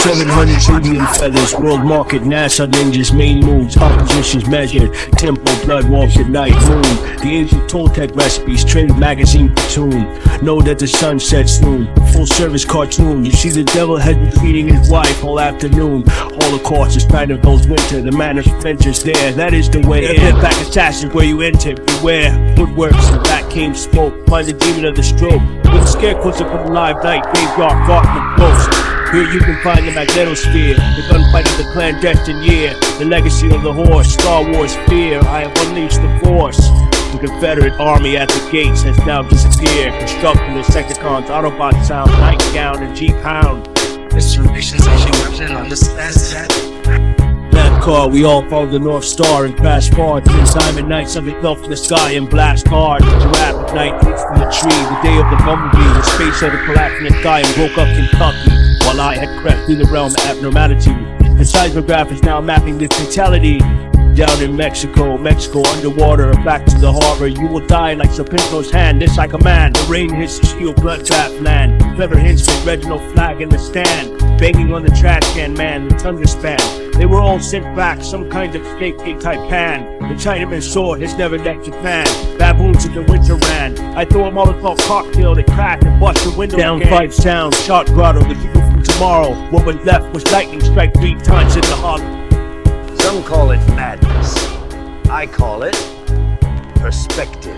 700 trillion feathers, world market, NASA ninjas, main moves, oppositions measured, tempo, blood walks at night, moon. The ancient Toltec recipes, trade magazine platoon. Know that the sun sets soon, full service cartoon. You see the devil has been feeding his wife all afternoon. Holocaust is kind of those winter, the man of adventures there, that is the way. Hit back assassins where you enter, beware. Woodworks and back came smoke, find the demon of the stroke. With scarecrows that come alive, night, grave dark, dark, ghost. Here you can find the magnetosphere, the gunfight of the clandestine year, the legacy of the horse, Star Wars fear. I have unleashed the force. The Confederate army at the gates has now disappeared. Constructing the Secticons, Autobot sound, nightgown and Jeep hound. That car, we all follow the North Star and crash far. Time at night, something fell from the sky and blast hard. The giraffe at night leaps from the tree. The day of the bumblebee, the space shuttle collapsed in the sky and broke up Kentucky. While I had crept through the realm of abnormality. The seismograph is now mapping the fatality. Down in Mexico underwater, back to the harbor. You will die like Serpento's hand, this I command. The rain hits the steel bloodbath land. Clever hintsman, Reginald flag in the stand. Banging on the trash can, man, the thunder span. They were all sent back, some kind of snake type pan. The Chinaman saw his never left Japan. Baboons in the winter ran. I throw a Molotov cocktail that cracked and bust the window down again. 5 sounds, shot grotto, the people from tomorrow. What was left was lightning strike 3 times in the hollow. Some call it madness. I call it perspective.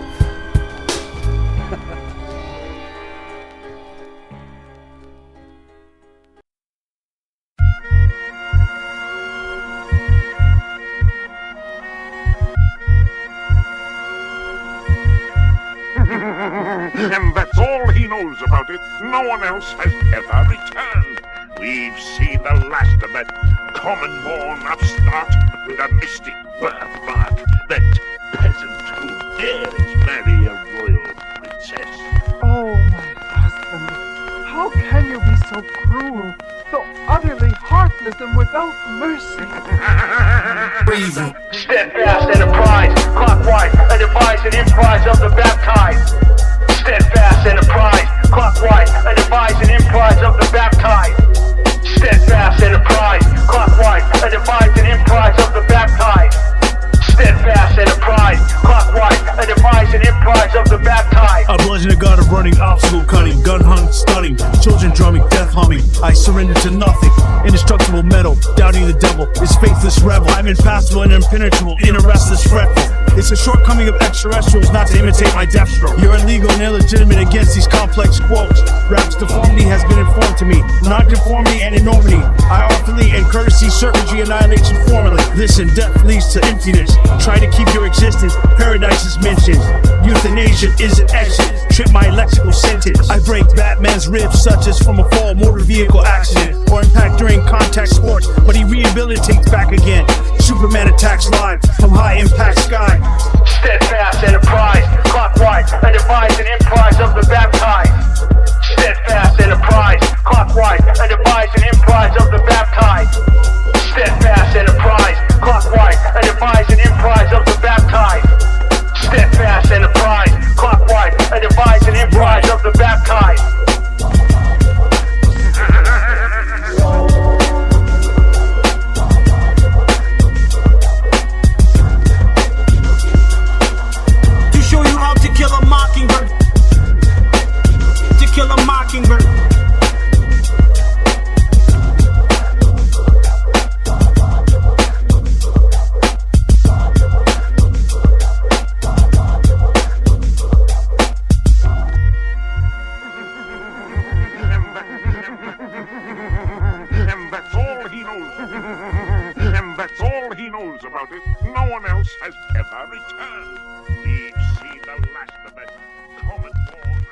And that's all he knows about it. No one else has ever returned. We've seen the last of that common-born upstart with a mystic birthmark, that peasant who dares marry a royal princess. Oh, my husband, how can you be so cruel, so utterly heartless and without mercy? Steadfast enterprise, clockwise, a device and emprise of the baptized. Steadfast enterprise, clockwise, a device and emprise of the baptized. Steadfast enterprise, clockwise, a device and emprise of the baptized. Steadfast enterprise, clockwise, a device and emprise of the baptized. I bludgeon a god of running, obstacle cutting, gun hung, stunning, children drumming, death humming. I surrender to nothing, indestructible metal, doubting the devil is faithless rebel. I'm impassable and impenetrable, in a restless fretful. It's a shortcoming of extraterrestrials not to imitate my death stroke. You're illegal and illegitimate against these complex quotes. Rap's deformity has been informed to me, non-conformity and enormity. I awfully and courtesy, certainty, annihilation formally. Listen, death leads to emptiness. Try to keep your existence, paradise is mentioned. Euthanasia is an exit, trip my lexical sentence. I break Batman's ribs such as from a fall motor vehicle accident or impact during contact sports, but he rehabilitates back again. Superman attacks live from high impact sky. Steadfast enterprise, clockwise, a device and emprise of the baptized. Steadfast enterprise, clockwise, a device and emprise of the baptized. Steadfast enterprise, clockwise, a device and emprise of the baptized. Steadfast enterprise, clockwise, a device and emprise of the baptized. To show you how to kill a mockingbird. To kill a mockingbird. About it, no one else has ever returned. We've seen the last of it. Common-born.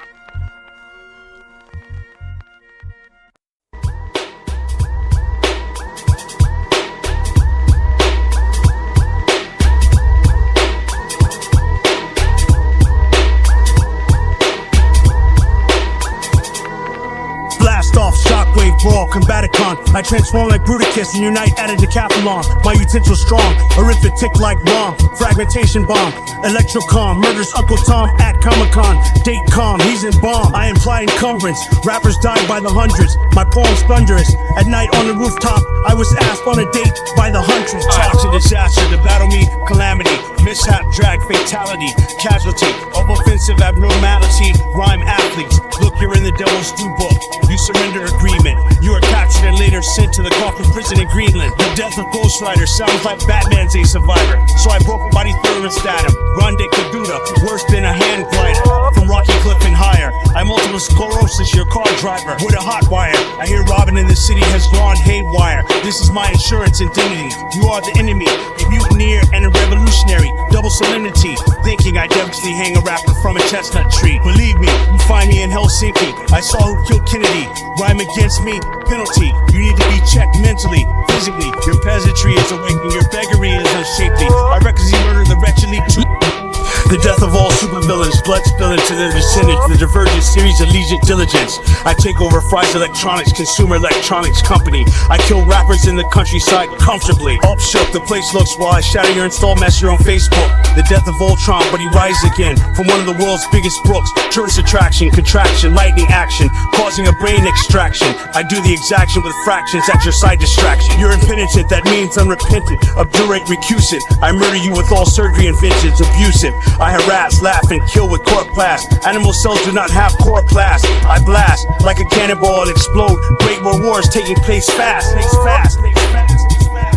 Blast off, shock Shockwave, brawl, combaticon. I transform like Bruticus and unite at a decathlon. My utensils strong, arithmetic like wrong. Fragmentation bomb, electrocom. Murders Uncle Tom at Comic-Con. Date calm, he's in bomb. I imply encumbrance. Rappers die by the hundreds. My poem's thunderous. At night on the rooftop, I was asked on a date by the hundreds. Toxic disaster, the battle me, calamity. Mishap, drag, fatality. Casualty of offensive abnormality. Rhyme athletes, look, you're in the devil's do book. You surrender agreement. You are captured and later sent to the coffin prison in Greenland. The death of Ghost Rider sounds like Batman's a survivor. So I broke a body thermist at him. Ronde Caduta, worse than a hand glider. From Rocky Cliff and higher. I multiple sclerosis, your car driver. With a hot wire. I hear Robin in the city has gone haywire. This is my insurance indemnity. You are the enemy, a mutineer and a revolutionary. Double solemnity, thinking I definitely hang a rapper from a chestnut tree. Believe me, you find me in Helsinki. I saw who killed Kennedy. Rhyme against me, penalty. You need to be checked mentally, physically. Your peasantry is awakening, your beggary is unshapely. I reckon he murdered the wretchedly too. The death of all supervillains, blood spilling to their descendants, the divergent series of Legion Diligence. I take over Fry's Electronics, consumer electronics company. I kill rappers in the countryside comfortably. Up shook, the place looks while I shatter your install messenger on Facebook. The death of Voltron, but he rises again from one of the world's biggest brooks. Tourist attraction, contraction, lightning action, causing a brain extraction. I do the exaction with fractions at your side distraction. You're impenitent, that means unrepentant. Obdurate, recusant. I murder you with all surgery and vengeance, abusive. I harass, laugh, and kill with chloroplast. Animal cells do not have chloroplast. I blast like a cannonball and explode. Great World Wars taking place fast.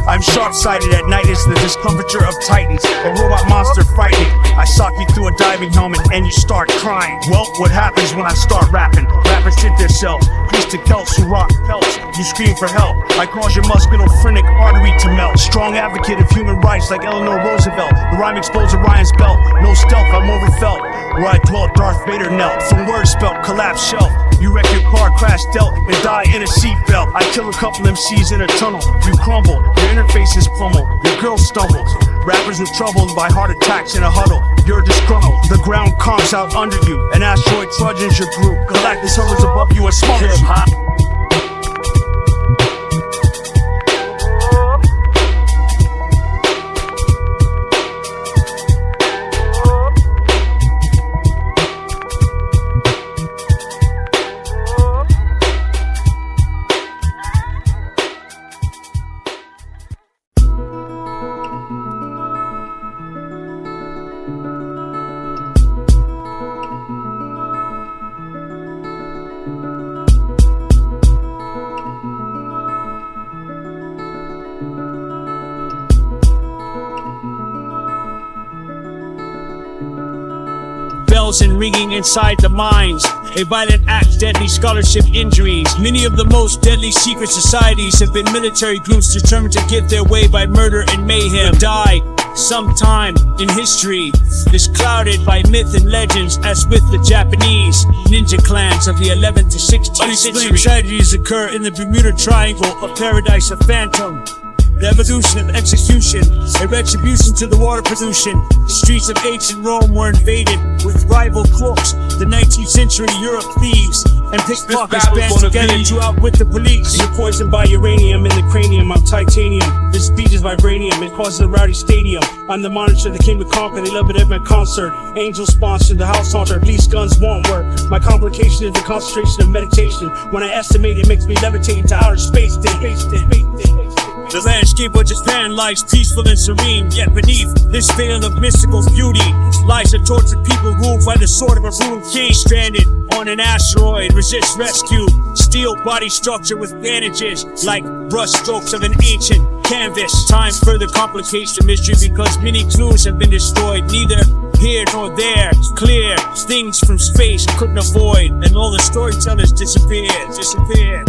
I'm sharp-sighted at night, it's the discomfiture of titans. A robot monster frightening. I sock you through a diving helmet and you start crying. Well, what happens when I start rapping? Rappers hit themselves. Priest to Celts who rock pelts. You scream for help. I cause your musculophrenic artery to melt. Strong advocate of human rights like Eleanor Roosevelt. The rhyme explodes Orion's belt. No stealth, I'm overfelt. Where I dwelt, Darth Vader knelt. From word spelt, collapse shelf. You wreck your car, crash dealt, and die in a seatbelt. I kill a couple MCs in a tunnel. You crumble, your interface is pummel. Your girl stumbles. Rappers in trouble by heart attacks in a huddle. You're disgruntled. The ground conks out under you. An asteroid trudges your group. Galactus hovers above you and smothers you. And ringing inside the minds. A violent act, deadly scholarship injuries. Many of the most deadly secret societies have been military groups determined to get their way by murder and mayhem. Die sometime in history is clouded by myth and legends, as with the Japanese ninja clans of the 11th to 16th century. Tragedies occur in the Bermuda Triangle, a paradise of phantom. The evolution of execution, a retribution to the water pollution. The streets of ancient Rome were invaded with rival crooks. The 19th century Europe thieves and pickpockets band together to outwit the police. You're poisoned by uranium in the cranium. I'm titanium. This beat is vibranium. It causes a rowdy stadium. I'm the monitor that came to conquer. They love it at my concert. Angels sponsored the house altar. These guns won't work. My complication is the concentration of meditation. When I estimate, it makes me levitate into outer space. The landscape of Japan lies peaceful and serene, yet beneath this veil of mystical beauty lies a tortured people ruled by the sword of a ruined king. Stranded on an asteroid, resist rescue. Steel body structure with bandages like brush strokes of an ancient canvas. Time further complicates the mystery because many clues have been destroyed. Neither here nor there, clear things from space couldn't avoid, and all the storytellers disappeared.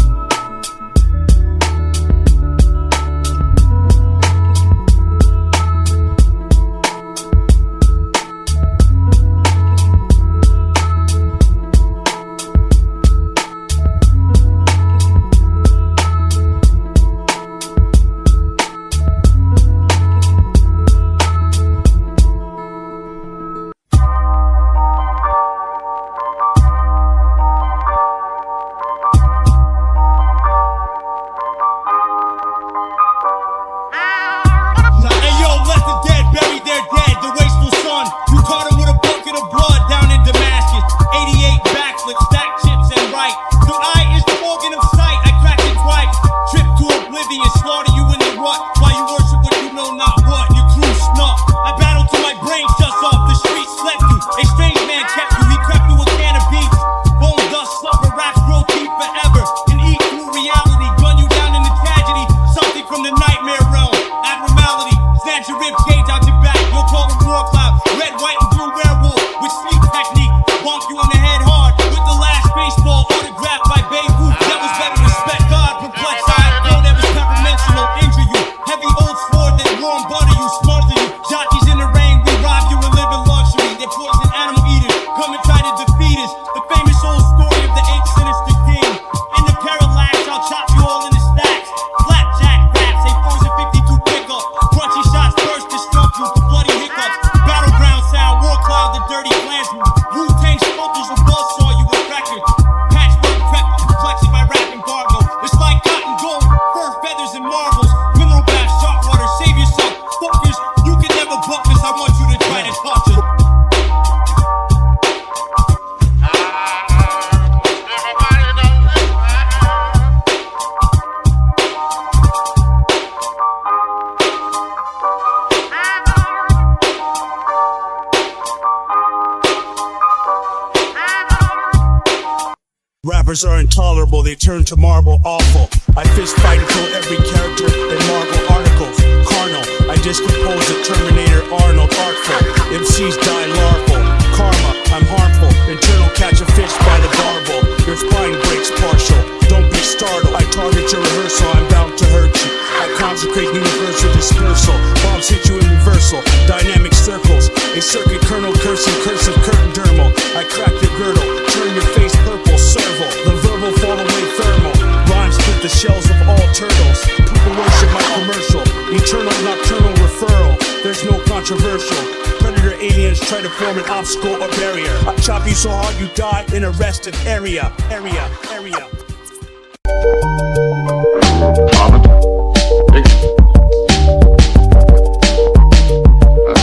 turn to marble, awful. I fist fight and kill every character in Marvel articles. Carnal, I discompose the Terminator Arnold artful. MCs die larval. Karma, I'm harmful. Internal, catch a fish by the barbel. Your spine breaks partial. Don't be startled. I target your rehearsal, I'm bound to hurt you. I consecrate universal dispersal. Bombs hit you in reversal. Dynamic circles. A circuit kernel cursing cursive curtain dermal. I crack your girdle. Turn your face purple. Serval. The verbal fall away thermal. Rhymes split the shells of all turtles. People worship my commercial. Eternal nocturnal referral. There's no controversial. Predator aliens try to form an obstacle or barrier. I chop you so hard you die in a restive area. A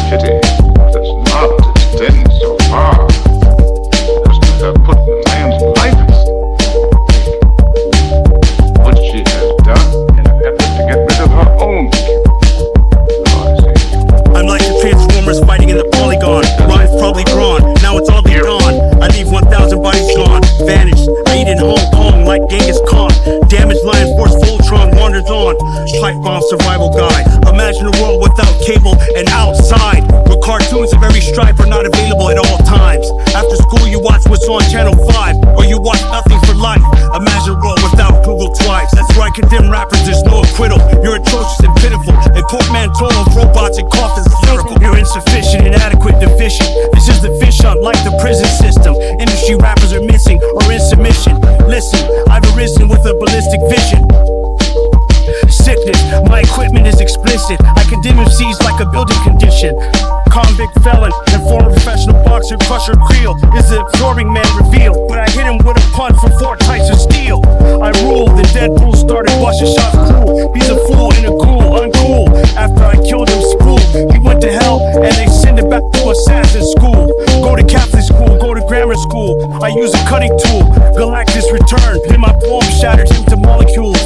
pity that's not extended so far as to have put the man's life at stake. What she has done in an effort to get rid of her own. I'm like the Transformers fighting in the polygon. Rhymes probably drawn, now it's all gone. I leave 1,000 bodies gone, vanished. I eat in Hong Kong like Genghis Khan. Damaged lion force Voltron wanders on. Pipe bomb survival guide. Imagine a world without cable and outside, where cartoons of every stripe are not available at all times. After school you watch what's on channel 5, or you watch nothing for life. Imagine a world without Google twice. That's where I condemn rappers, there's no acquittal. You're atrocious and pitiful, and portmanteau of robots and coffins is lyrical. You're insufficient, inadequate, deficient. This is the fish hunt like the prison system. Industry rappers are missing or in submission. Listen, I've arisen with a ballistic vision. Sickness, my equipment is explicit. I condemn MCs like a building condition. Convict felon and former professional boxer Crusher Creel is the absorbing man revealed. But I hit him with a punch from 4 types of steel. I ruled, the Deadpool started busting shots cruel. He's a fool and a ghoul, uncool. After I killed him, school, he went to hell and they send him back to assassin school. Go to Catholic school, go to grammar school. I use a cutting tool. Galactus returned, then my poem shatters into molecules.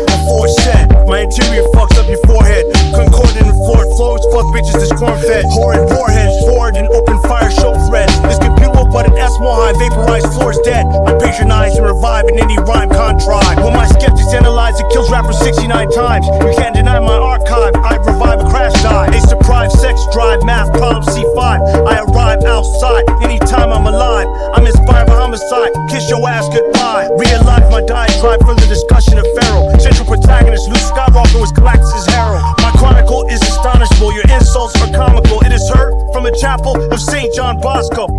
Before set, my interior fucks up your forehead. Concordant and floor flows, fuck bitches this corn fed. Horrid warheads, forward and open fire show threads. This computer but an S more high, vaporized floor is dead. I patronize and revive in any rhyme contrived. When my skeptics analyze, it kills rappers 69 times. You can't deny my archive, I revive a crash dive. Ace deprived, sex drive, math problem C5. I arrive outside, anytime I'm alive. I'm inspired by homicide, kiss your ass goodbye. Realize my diatribe from the discussion of Pharaoh. Central protagonist, Luke Skywalker was Galactus' hero. My chronicle is astonishable, your insults are comical. It is heard from a chapel of St. John Bosco.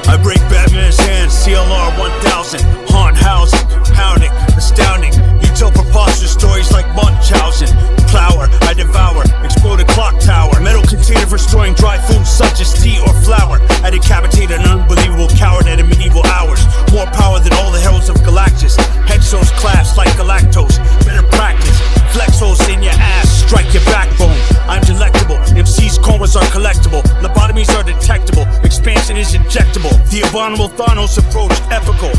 I break Batman's hands, CLR 1000, haunt housing, pounding, astounding. You tell preposterous stories like Munchausen. Flower, I devour, explode a clock tower. Metal container for storing dry food such as tea or flour. I decapitate an unbelievable coward at medieval hours. More power than all the heralds of Galactus. Hexos class like Galactose, better practice. Flexos in your ass, strike your backbone. I'm delectable, MC's comas are collectible. Lobotomies are detectable, expansion is injectable. The abominable Thanos approach, epical.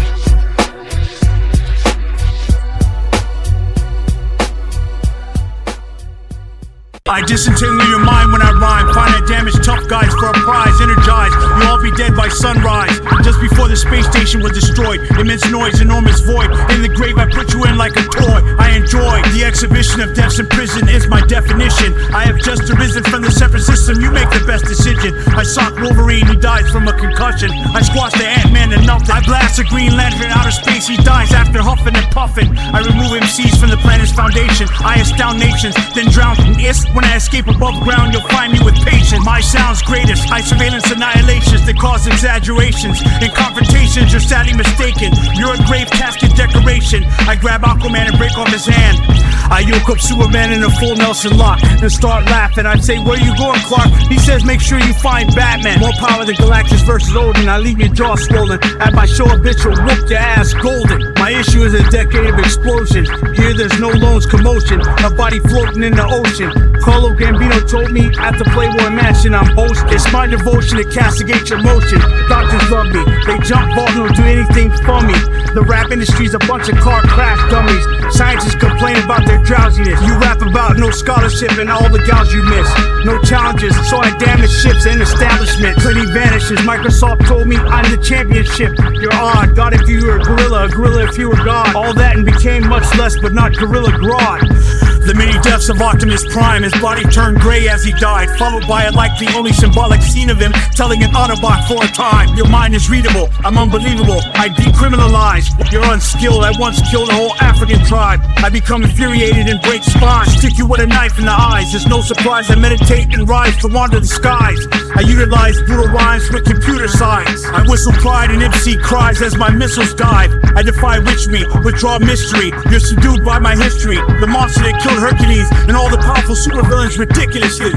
I disentangle your mind when I rhyme. Finite damage, tough guys for a prize. Energized, you'll all be dead by sunrise. Just before the space station was destroyed. Immense noise, enormous void. In the grave I put you in like a toy. I enjoy the exhibition of deaths in prison is my definition. I have just arisen from the separate system. You make the best decision. I sock Wolverine who dies from a concussion. I squash the Ant-Man and melt it. I blast a Green Lantern in outer space. He dies after huffing and puffing. I remove MCs from the planet's foundation. I astound nations, then drown in ist. When I escape above ground, you'll find me with patience. My sound's greatest. I surveillance annihilations that cause exaggerations. In confrontations, you're sadly mistaken. You're a grave casket decoration. I grab Aquaman and break off his hand. I yoke up Superman in a full Nelson lock and start laughing. I say, where you going, Clark? He says, make sure you find Batman. More power than Galactus versus Odin. I leave your jaw swollen. At my show, a bitch will whoop your ass golden. My issue is a decade of explosion. Here there's no loans, commotion. A body floating in the ocean. Carlo Gambino told me at the Playboy Mansion I'm hosting. It's my devotion to castigate your motion. Doctors love me. They jump ball and will do anything for me. The rap industry's a bunch of car crash dummies. Scientists complain about their drowsiness. You rap about no scholarship and all the gals you miss. No challenges, so I damage ships and establishment. Till he vanishes. Microsoft told me I'm the championship. You're odd. God if you were a gorilla if you were God. All that and became much less, but not Gorilla Grodd. The many deaths of Optimus Prime, his body turned gray as he died, followed by a likely only symbolic scene of him telling an Autobot for a time. Your mind is readable, I'm unbelievable, I decriminalize. You're unskilled, I once killed a whole African tribe. I become infuriated and break spines, stick you with a knife in the eyes. There's no surprise I meditate and rise to wander the skies. I utilize brutal rhymes with computer science. I whistle pride and MC cries as my missiles dive. I defy witchery, withdraw mystery. You're subdued by my history, the monster that killed Hercules and all the powerful supervillains ridiculously.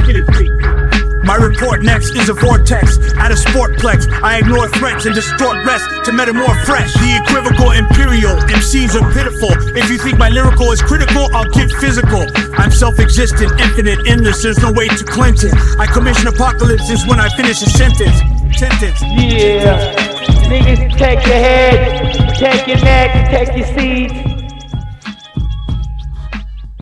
My report next is a vortex at a sportplex. I ignore threats and distort rest to metamorph fresh. The equivocal imperial MCs are pitiful. If you think my lyrical is critical, I'll get physical. I'm self-existent, infinite, endless. There's no way to cleanse it. I commission apocalypses when I finish a sentence. Yeah, niggas, protect your head, protect your neck, protect your seeds.